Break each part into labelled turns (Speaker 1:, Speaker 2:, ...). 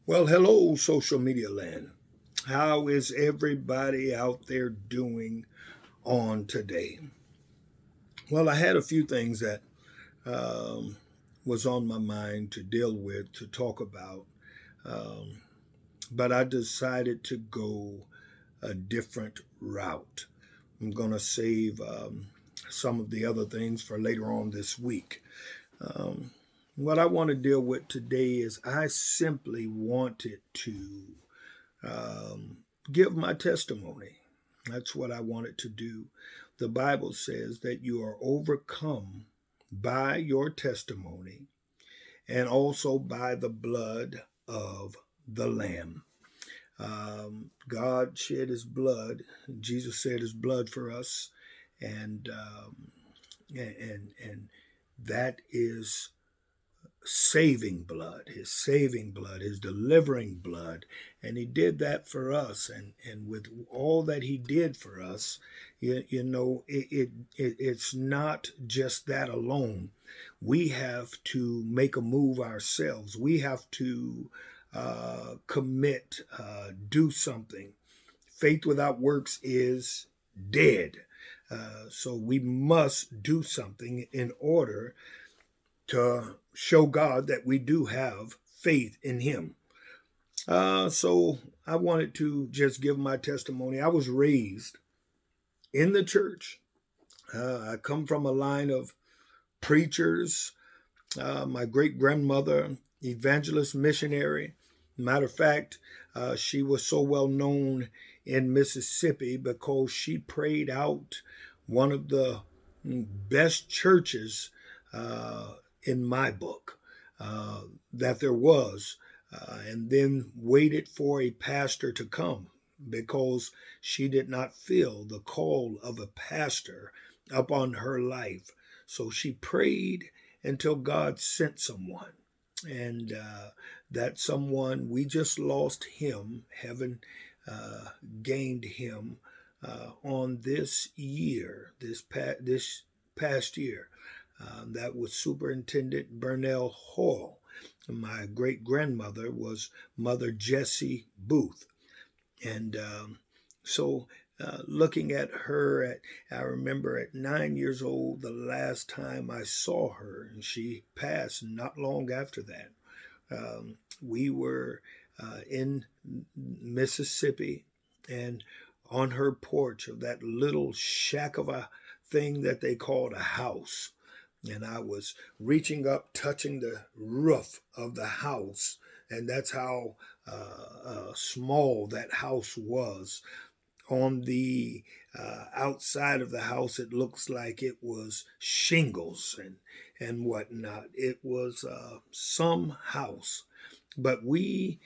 Speaker 1: Well, hello, social media land. How is everybody out there doing on today? Well, I had a few things that um, was on my mind to deal with, to talk about, um, but I decided to go a different route. I'm going to save some of the other things for later on this week. Um, what I want to deal with today is I simply wanted to um, give my testimony. That's what I wanted to do. The Bible says that you are overcome by your testimony and also by the blood of the Lamb. God shed his blood. Jesus shed his blood for us, and and that is saving blood, his delivering blood. And he did that for us. And with all that he did for us, it's not just that alone. We have to make a move ourselves. We have to commit, do something. Faith without works is dead. So we must do something in order to show God that we do have faith in Him. So I wanted to just give my testimony. I was raised in the church. I come from a line of preachers. My great grandmother, evangelist missionary. Matter of fact, she was so well known in Mississippi because she prayed out one of the best churches uh, in my book that there was, and then waited for a pastor to come because she did not feel the call of a pastor upon her life. So she prayed until God sent someone. And that someone, we just lost him. Heaven uh, gained him on this past year. That was Superintendent Burnell Hall. My great grandmother was Mother Jessie Booth. And so looking at her, I remember at 9 years old, the last time I saw her, and she passed not long after that. We were in Mississippi, and on her porch of that little shack of a thing that they called a house. And I was reaching up, touching the roof of the house, and that's how small that house was. On the outside of the house, it looks like it was shingles and whatnot. It was some house, but we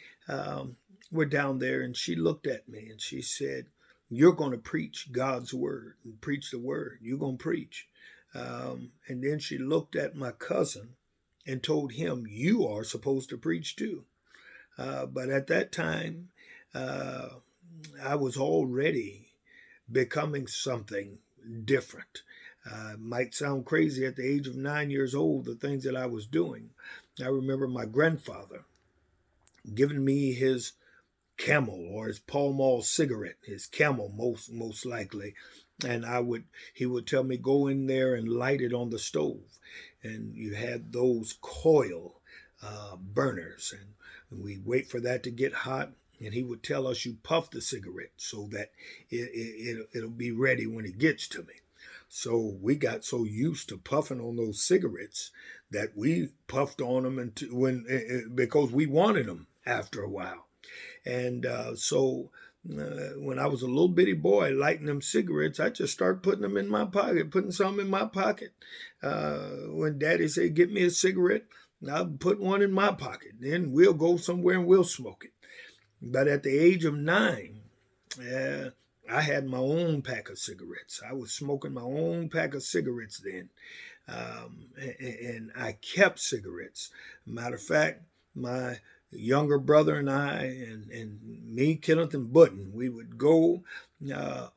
Speaker 1: were down there, and she looked at me and she said, "You're going to preach God's word and preach the word. You're going to preach." And then she looked at my cousin and told him, "You are supposed to preach too." But at that time, uh, I was already becoming something different. Might sound crazy at the age of 9 years old, the things that I was doing. I remember my grandfather giving me his Camel or his Pall Mall cigarette, his Camel most likely, and he would tell me go in there and light it on the stove, and you had those coil burners, and we wait for that to get hot, and he would tell us you puff the cigarette so that it'll be ready when it gets to me. So we got so used to puffing on those cigarettes that we puffed on them because we wanted them after a while. And when I was a little bitty boy lighting them cigarettes, I just started putting them in my pocket, putting some in my pocket. When Daddy said, "Get me a cigarette," I'll put one in my pocket. Then we'll go somewhere and we'll smoke it. But at the age of 9, I had my own pack of cigarettes. I was smoking my own pack of cigarettes then. And I kept cigarettes. Matter of fact, my younger brother and I, and me, Kenneth, and Button, we would go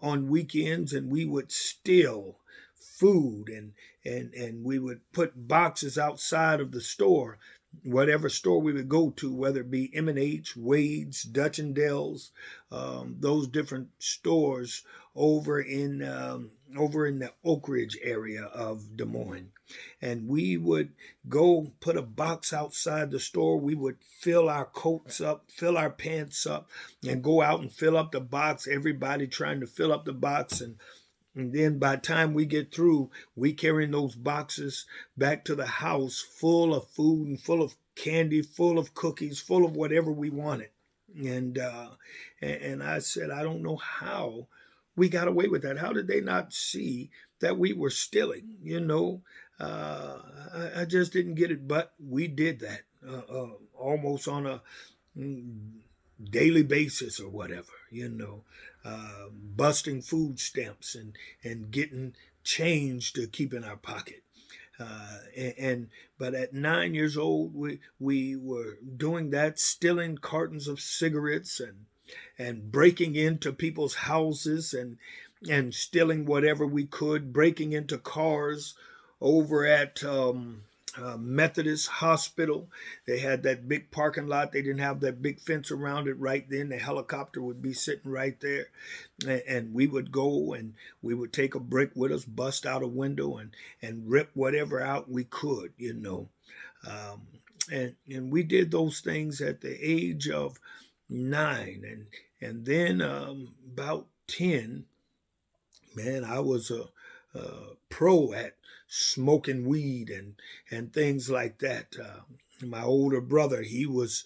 Speaker 1: on weekends and we would steal food and we would put boxes outside of the store whatever store we would go to, whether it be M&H, Wade's, Dutch and Dell's, those different stores over in the Oak Ridge area of Des Moines. And we would go put a box outside the store. We would fill our coats up, fill our pants up, and go out and fill up the box. Everybody trying to fill up the box, and then by the time we get through, we carrying those boxes back to the house full of food and full of candy, full of cookies, full of whatever we wanted. And and I said, I don't know how we got away with that. How did they not see that we were stealing? I just didn't get it, but we did that almost on a daily basis or whatever, busting food stamps and getting change to keep in our pocket. But at 9 years old, we were doing that, stealing cartons of cigarettes and breaking into people's houses and stealing whatever we could, breaking into cars over at Methodist Hospital. They had that big parking lot. They didn't have that big fence around it right then. The helicopter would be sitting right there. And we would go and we would take a brick with us, bust out a window and rip whatever out we could, And we did those things at the age of 9. And then about 10, man, I was a pro at smoking weed and things like that. My older brother, he was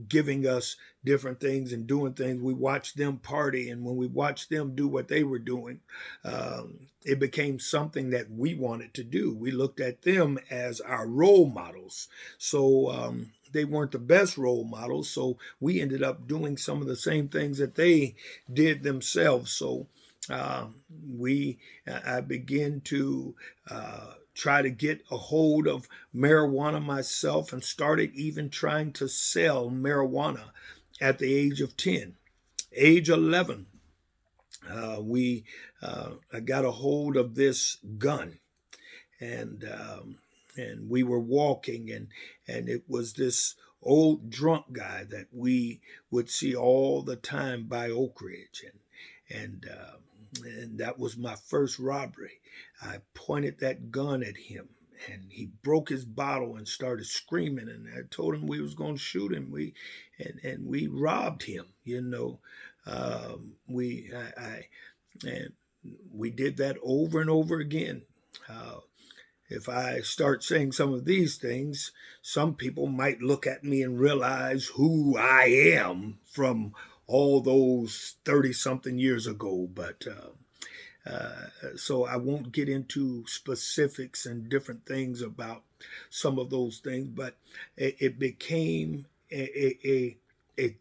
Speaker 1: giving us different things and doing things. We watched them party, and when we watched them do what they were doing, it became something that we wanted to do. We looked at them as our role models. So they weren't the best role models, so we ended up doing some of the same things that they did themselves. So I began to try to get a hold of marijuana myself and started even trying to sell marijuana at the age of 10. Age 11, I got a hold of this gun, and we were walking, and it was this old drunk guy that we would see all the time by Oak Ridge, and that was my first robbery. I pointed that gun at him, and he broke his bottle and started screaming. And I told him we was going to shoot him. We robbed him. We did that over and over again. If I start saying some of these things, some people might look at me and realize who I am from all those 30-something years ago. But so I won't get into specifics and different things about some of those things, but it became a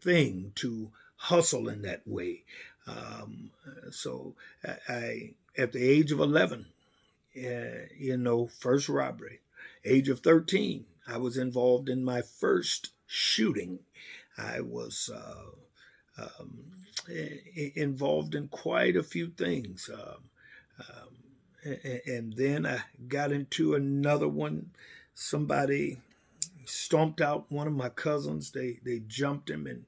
Speaker 1: thing to hustle in that way. So I, at the age of 11, first robbery. Age of 13, I was involved in my first shooting. I was involved in quite a few things. And then I got into another one. Somebody stomped out one of my cousins. They jumped him,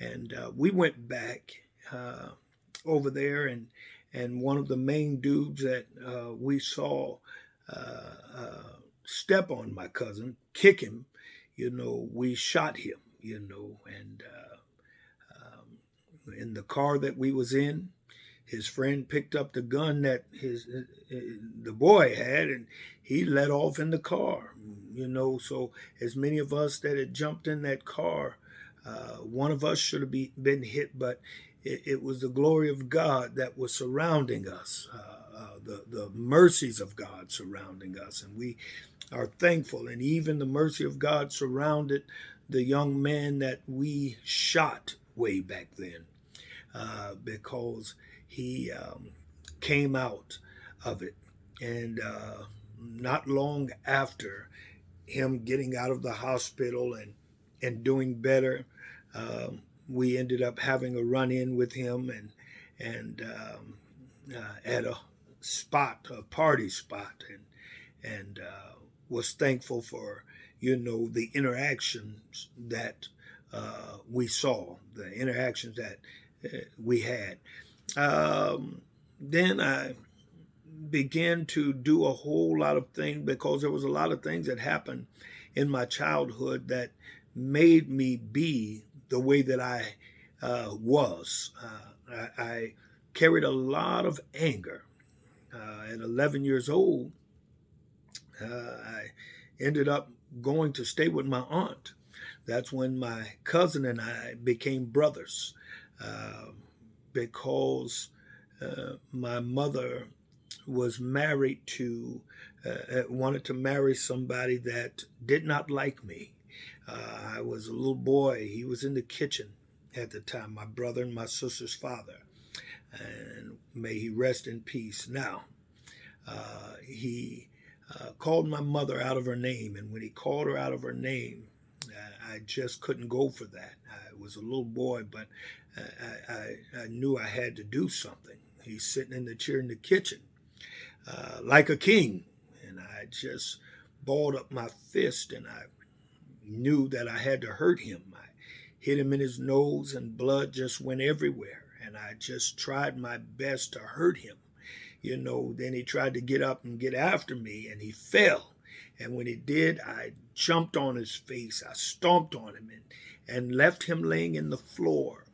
Speaker 1: and we went back over there, and one of the main dudes that we saw step on my cousin, kick him, we shot him, and in the car that we was in, his friend picked up the gun that the boy had, and he let off in the car, So as many of us that had jumped in that car, one of us should have been hit, but it was the glory of God that was surrounding us, the mercies of God surrounding us, and we are thankful. And even the mercy of God surrounded the young man that we shot way back then, because he came out of it. And not long after him getting out of the hospital and doing better, we ended up having a run-in with him and at a spot, a party spot, and was thankful for the interactions that we saw, the interactions that we had. Then I began to do a whole lot of things because there was a lot of things that happened in my childhood that made me be the way that I was. I carried a lot of anger. At 11 years old, I ended up going to stay with my aunt. That's when my cousin and I became brothers uh, because my mother was married to, wanted to marry somebody that did not like me. I was a little boy. He was in the kitchen at the time, my brother and my sister's father. And may he rest in peace. Now, he called my mother out of her name. And when he called her out of her name, I just couldn't go for that. I was a little boy, but I knew I had to do something. He's sitting in the chair in the kitchen like a king. And I just balled up my fist and I knew that I had to hurt him. I hit him in his nose and blood just went everywhere. And I just tried my best to hurt him. Then he tried to get up and get after me and he fell. And when he did, I jumped on his face. I stomped on him and left him laying in the floor.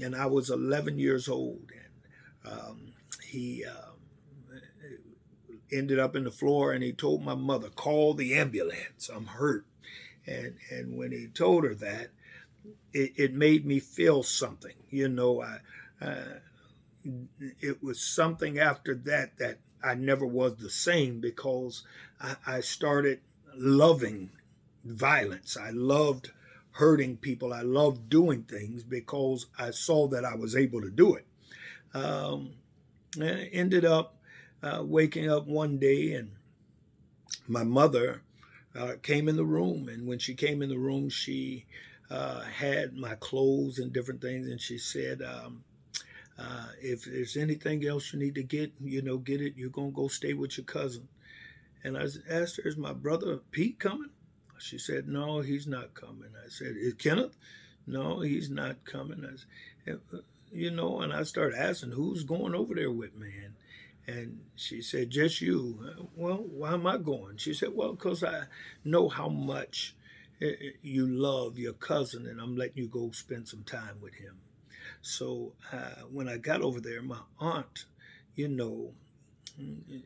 Speaker 1: And I was 11 years old. And he ended up in the floor and he told my mother, call the ambulance. I'm hurt. And when he told her that, it made me feel something. It was something after that I never was the same because I started loving violence. I loved hurting people. I loved doing things because I saw that I was able to do it. I ended up waking up one day and my mother came in the room. And when she came in the room, she had my clothes and different things. And she said, if there's anything else you need to get it. You're going to go stay with your cousin. And I asked her, is my brother Pete coming? She said, no, he's not coming. I said, is Kenneth? No, he's not coming. I said, and I started asking, who's going over there with me? And she said, just you. Well, why am I going? She said, well, because I know how much you love your cousin, and I'm letting you go spend some time with him. So when I got over there, my aunt,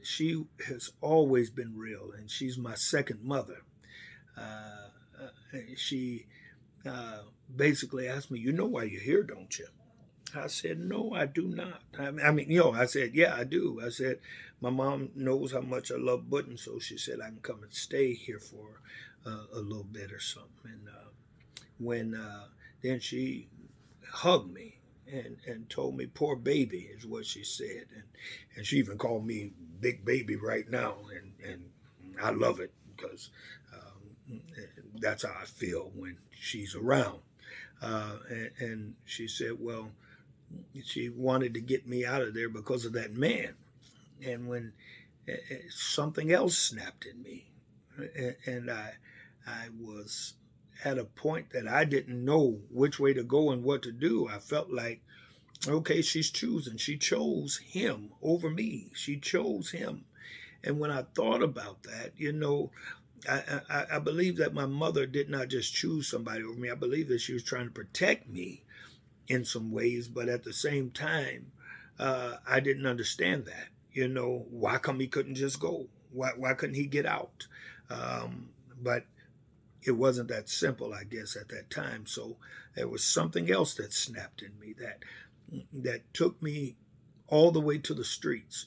Speaker 1: she has always been real, and she's my second mother. She basically asked me, you know why you're here, don't you? I said, no, I do not. I said, yeah, I do. I said, my mom knows how much I love Button, so she said I can come and stay here for a little bit or something. And when then she hugged me and told me, poor baby, is what she said. And she even called me Big Baby right now. And I love it because that's how I feel when she's around. And she said, well, she wanted to get me out of there because of that man. And when something else snapped in me, and I was at a point that I didn't know which way to go and what to do. I felt like, okay, she's choosing. She chose him over me. She chose him. And when I thought about that, I believe that my mother did not just choose somebody over me. I believe that she was trying to protect me in some ways, but at the same time, I didn't understand that. Why come he couldn't just go? Why couldn't he get out? But it wasn't that simple, I guess, at that time. So there was something else that snapped in me that took me all the way to the streets,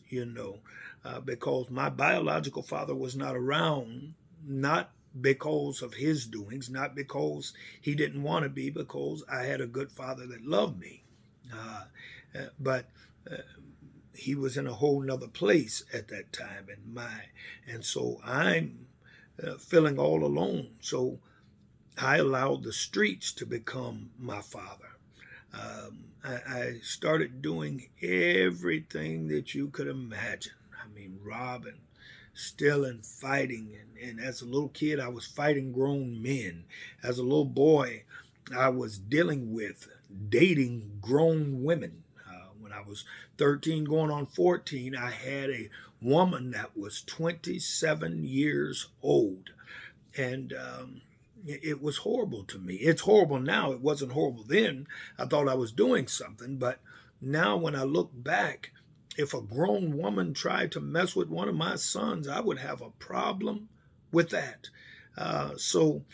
Speaker 1: because my biological father was not around, not because of his doings, not because he didn't want to be, because I had a good father that loved me. But he was in a whole nother place at that time and so I'm feeling all alone. So I allowed the streets to become my father. I started doing everything that you could imagine. I mean, robbing, stealing, fighting. And as a little kid, I was fighting grown men. As a little boy, I was dealing with dating grown women. When I was 13 going on 14, I had a woman that was 27 years old. And it was horrible to me. It's horrible now. It wasn't horrible then. I thought I was doing something. But now when I look back, if a grown woman tried to mess with one of my sons, I would have a problem with that. So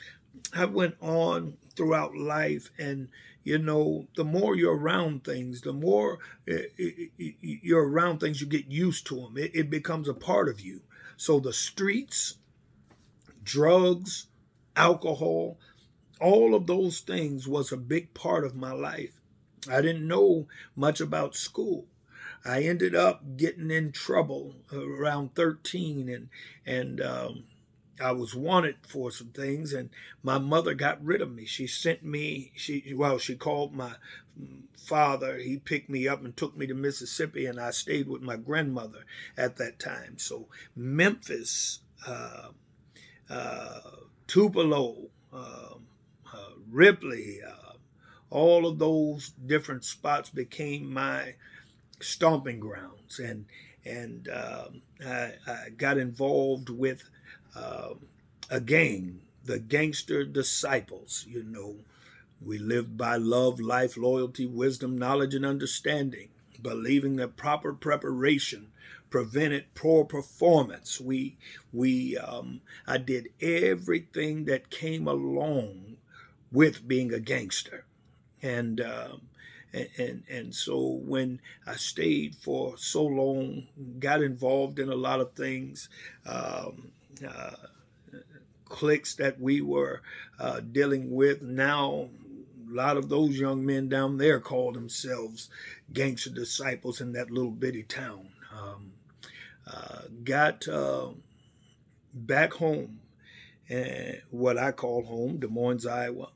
Speaker 1: I went on throughout life, and the more you're around things, the more you're around things, you get used to them. It becomes a part of you. So the streets, drugs, alcohol, all of those things was a big part of my life. I didn't know much about school. I ended up getting in trouble around 13, and I was wanted for some things, and my mother got rid of me. She sent me. She called my father. He picked me up and took me to Mississippi, and I stayed with my grandmother at that time. So Memphis, Tupelo, Ripley, all of those different spots became my stomping grounds, and I got involved with a gang, the Gangster Disciples. We lived by love, life, loyalty, wisdom, knowledge, and understanding, believing that proper preparation prevented poor performance. I did everything that came along with being a gangster, and so when I stayed for so long, got involved in a lot of things, cliques that we were dealing with. Now, a lot of those young men down there call themselves Gangster Disciples in that little bitty town. Got back home, what I call home, Des Moines, Iowa.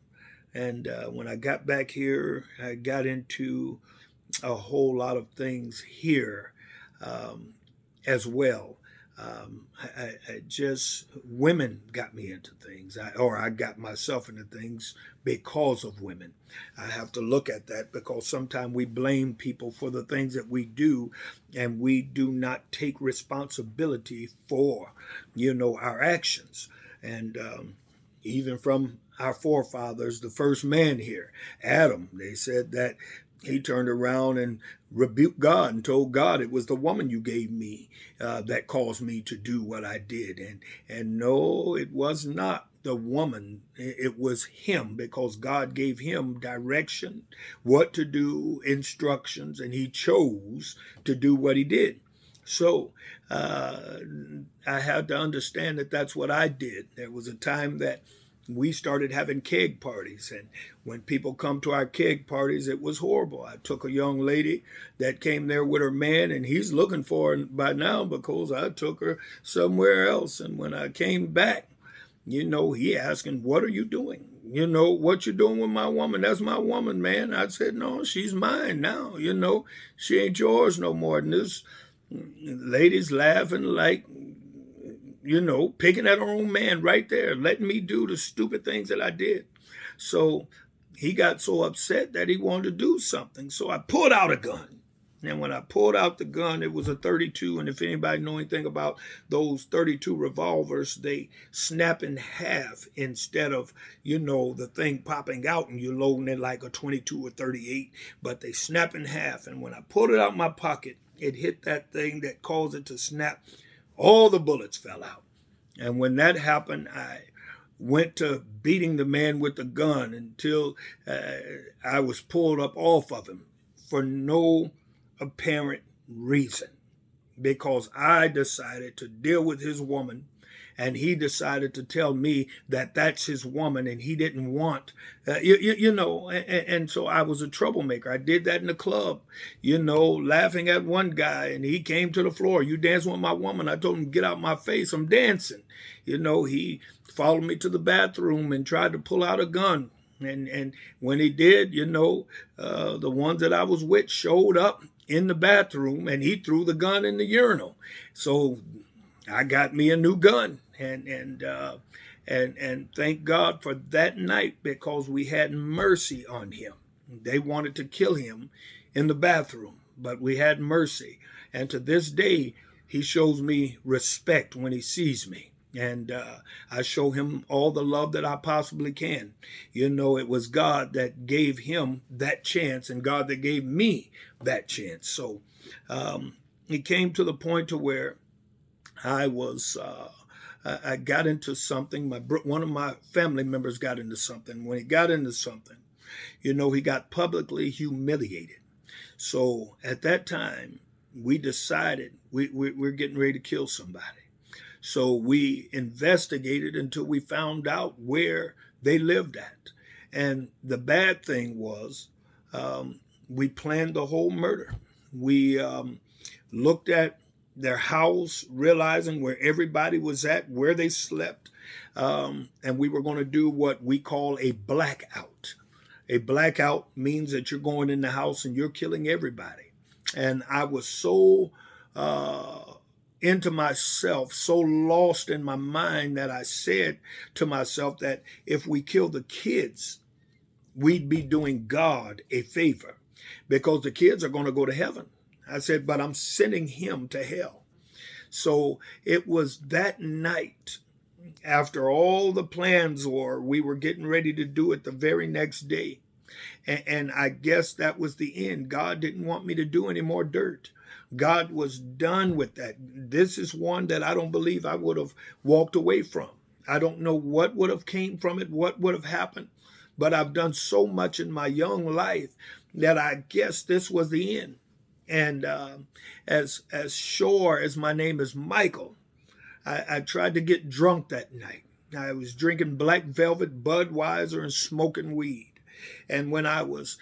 Speaker 1: And when I got back here, I got into a whole lot of things here as well. Women got me into things, I got myself into things because of women. I have to look at that, because sometimes we blame people for the things that we do, and we do not take responsibility for, our actions. And even from our forefathers, the first man here, Adam, they said that he turned around and rebuked God and told God it was the woman you gave me that caused me to do what I did. And no, it was not the woman. It was him, because God gave him direction, what to do, instructions, and he chose to do what he did. So I had to understand that that's what I did. There was a time that we started having keg parties, and when people come to our keg parties, it was horrible. I took a young lady that came there with her man, and he's looking for her by now because I took her somewhere else. And when I came back, he asking, "What are you doing? What you doing with my woman? That's my woman, man." I said, "No, she's mine now. She ain't yours no more." And this lady's laughing like, picking at her own man right there, letting me do the stupid things that I did. So he got so upset that he wanted to do something. So I pulled out a gun. And when I pulled out the gun, it was a 32. And if anybody know anything about those 32 revolvers, they snap in half instead of, the thing popping out and you're loading it like a 22 or 38. But they snap in half. And when I pulled it out of my pocket, it hit that thing that caused it to snap. All the bullets fell out. And when that happened, I went to beating the man with the gun until I was pulled up off of him for no apparent reason, because I decided to deal with his woman, and he decided to tell me that that's his woman, and he didn't want, and so I was a troublemaker. I did that in the club, laughing at one guy, and he came to the floor. "You dancing with my woman?" I told him, "Get out my face, I'm dancing." He followed me to the bathroom and tried to pull out a gun. And when he did, the ones that I was with showed up in the bathroom, and he threw the gun in the urinal. So I got me a new gun, and thank God for that night, because we had mercy on him. They wanted to kill him in the bathroom, but we had mercy. And to this day, he shows me respect when he sees me. And I show him all the love that I possibly can. It was God that gave him that chance, and God that gave me that chance. So it came to the point to where I got into something. One of my family members got into something. When he got into something, he got publicly humiliated. So at that time, we decided we're getting ready to kill somebody. So we investigated until we found out where they lived at. And the bad thing was, we planned the whole murder. We looked at their house, realizing where everybody was at, where they slept. And we were going to do what we call a blackout. A blackout means that you're going in the house and you're killing everybody. And I was so into myself, so lost in my mind, that I said to myself that if we kill the kids, we'd be doing God a favor, because the kids are going to go to heaven. I said, but I'm sending him to hell. So it was that night, after all the plans we were getting ready to do it the very next day. And I guess that was the end. God didn't want me to do any more dirt. God was done with that. This is one that I don't believe I would have walked away from. I don't know what would have came from it, what would have happened, but I've done so much in my young life that I guess this was the end. And as sure as my name is Michael, I tried to get drunk that night. I was drinking Black Velvet, Budweiser, and smoking weed. And when I was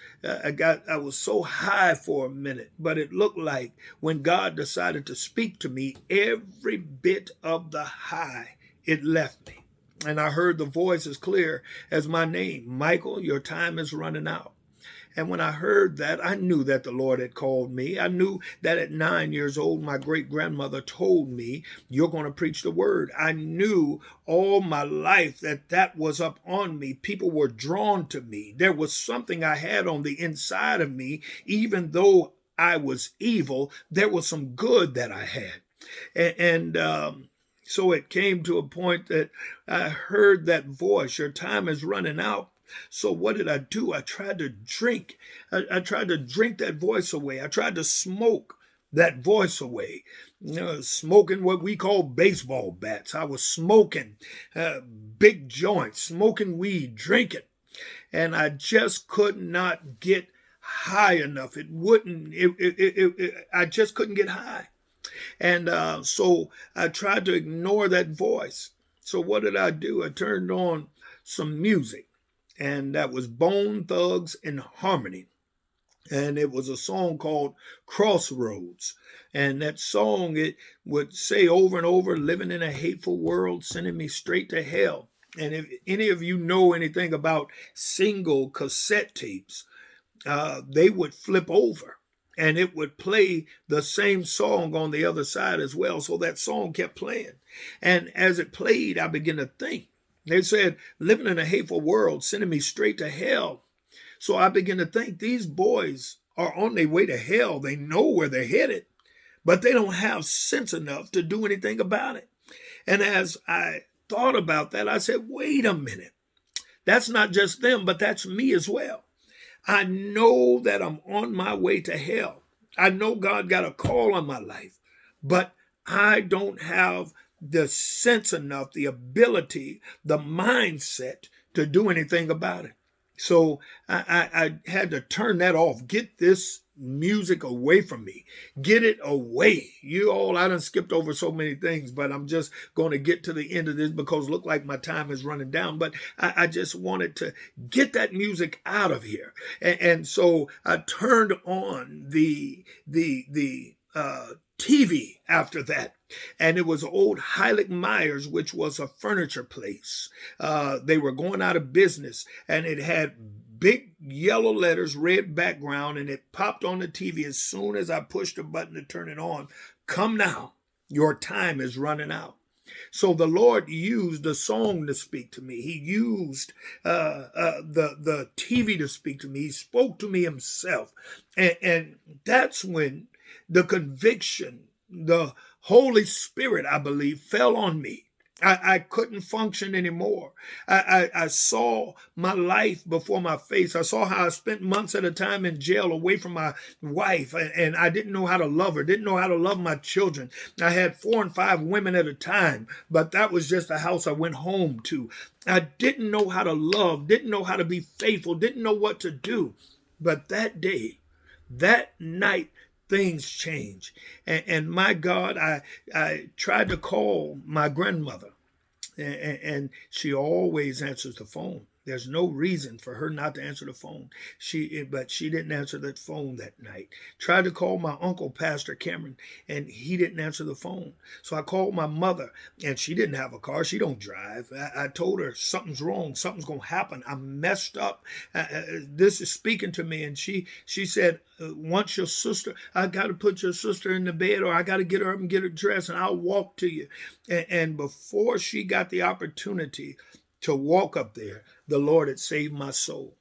Speaker 1: so high for a minute, but it looked like when God decided to speak to me, every bit of the high, it left me. And I heard the voice as clear as my name: Michael, your time is running out. And when I heard that, I knew that the Lord had called me. I knew that at 9 years old, my great-grandmother told me, you're going to preach the word. I knew all my life that was up on me. People were drawn to me. There was something I had on the inside of me. Even though I was evil, there was some good that I had. So it came to a point that I heard that voice: your time is running out. So what did I do? I tried to drink. I tried to drink that voice away. I tried to smoke that voice away. Smoking what we call baseball bats. I was smoking big joints, smoking weed, drinking. And I just could not get high enough. I just couldn't get high. And so I tried to ignore that voice. So what did I do? I turned on some music. And that was Bone Thugs and Harmony. And it was a song called Crossroads. And that song, it would say over and over, living in a hateful world, sending me straight to hell. And if any of you know anything about single cassette tapes, they would flip over and it would play the same song on the other side as well. So that song kept playing. And as it played, I began to think. They said, living in a hateful world, sending me straight to hell. So I began to think, these boys are on their way to hell. They know where they're headed, but they don't have sense enough to do anything about it. And as I thought about that, I said, wait a minute. That's not just them, but that's me as well. I know that I'm on my way to hell. I know God got a call on my life, but I don't have the sense enough, the ability, the mindset to do anything about it. So I had to turn that off, get this music away from me, get it away. I done skipped over so many things, but I'm just going to get to the end of this because it looked like my time is running down. But I just wanted to get that music out of here. And so I turned on the TV after that. And it was old Heilig Myers, which was a furniture place. They were going out of business, and it had big yellow letters, red background, and it popped on the TV as soon as I pushed the button to turn it on. Come now. Your time is running out. So the Lord used the song to speak to me. He used the TV to speak to me. He spoke to me himself. And that's when the conviction, the Holy Spirit, I believe, fell on me. I couldn't function anymore. I saw my life before my face. I saw how I spent months at a time in jail away from my wife, and I didn't know how to love her, didn't know how to love my children. I had 4 and 5 women at a time, but that was just the house I went home to. I didn't know how to love, didn't know how to be faithful, didn't know what to do. But that day, that night, things change. And my God, I tried to call my grandmother, and she always answers the phone. There's no reason for her not to answer the phone. But she didn't answer that phone that night. Tried to call my uncle, Pastor Cameron, and he didn't answer the phone. So I called my mother, and she didn't have a car. She don't drive. I told her something's wrong. Something's going to happen. I'm messed up. This is speaking to me. And she said, once your sister, I got to put your sister in the bed, or I got to get her up and get her dressed, and I'll walk to you. And before she got the opportunity to walk up there, the Lord had saved my soul.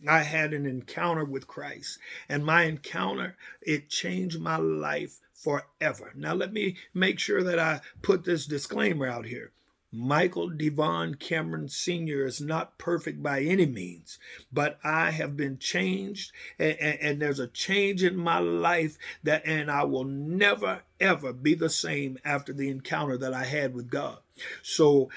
Speaker 1: I had an encounter with Christ, and my encounter, it changed my life forever. Now, let me make sure that I put this disclaimer out here. Michael Devon Cameron Sr. is not perfect by any means, but I have been changed, and there's a change in my life and I will never, ever be the same after the encounter that I had with God. So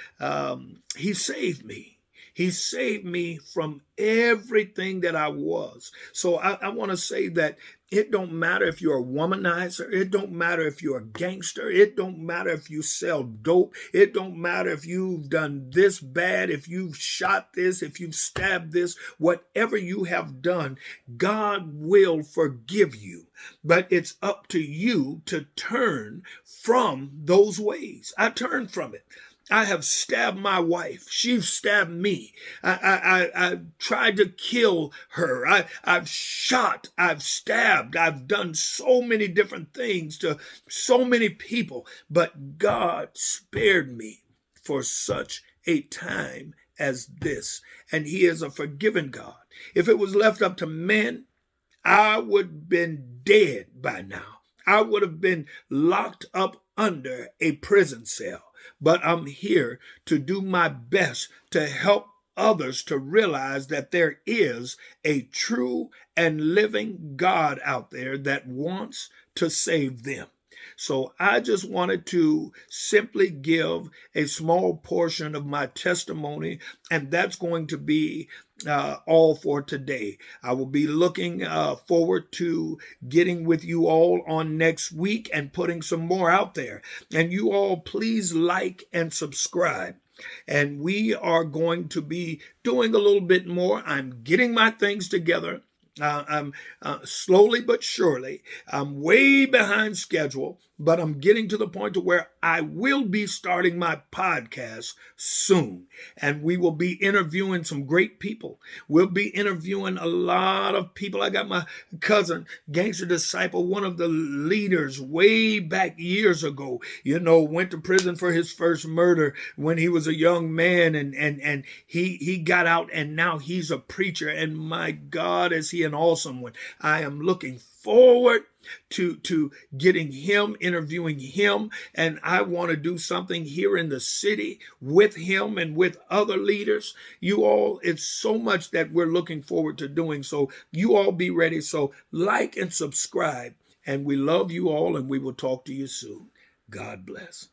Speaker 1: he saved me. He saved me from everything that I was. So I want to say that it don't matter if you're a womanizer. It don't matter if you're a gangster. It don't matter if you sell dope. It don't matter if you've done this bad, if you've shot this, if you've stabbed this. Whatever you have done, God will forgive you. But it's up to you to turn from those ways. I turned from it. I have stabbed my wife. She's stabbed me. I tried to kill her. I've shot. I've stabbed. I've done so many different things to so many people. But God spared me for such a time as this. And he is a forgiving God. If it was left up to men, I would have been dead by now. I would have been locked up under a prison cell. But I'm here to do my best to help others to realize that there is a true and living God out there that wants to save them. So I just wanted to simply give a small portion of my testimony, and that's going to be all for today. I will be looking forward to getting with you all on next week and putting some more out there. And you all please like and subscribe. And we are going to be doing a little bit more. I'm getting my things together. I'm slowly but surely. I'm way behind schedule, but I'm getting to the point to where I will be starting my podcast soon. And we will be interviewing some great people. We'll be interviewing a lot of people. I got my cousin, Gangster Disciple, one of the leaders way back years ago, went to prison for his first murder when he was a young man, and he got out, and now he's a preacher. And my God, is he an awesome one. I am looking forward to getting him, interviewing him, and I want to do something here in the city with him and with other leaders. You all, it's so much that we're looking forward to doing. So you all be ready. So like and subscribe, and we love you all, and we will talk to you soon. God bless.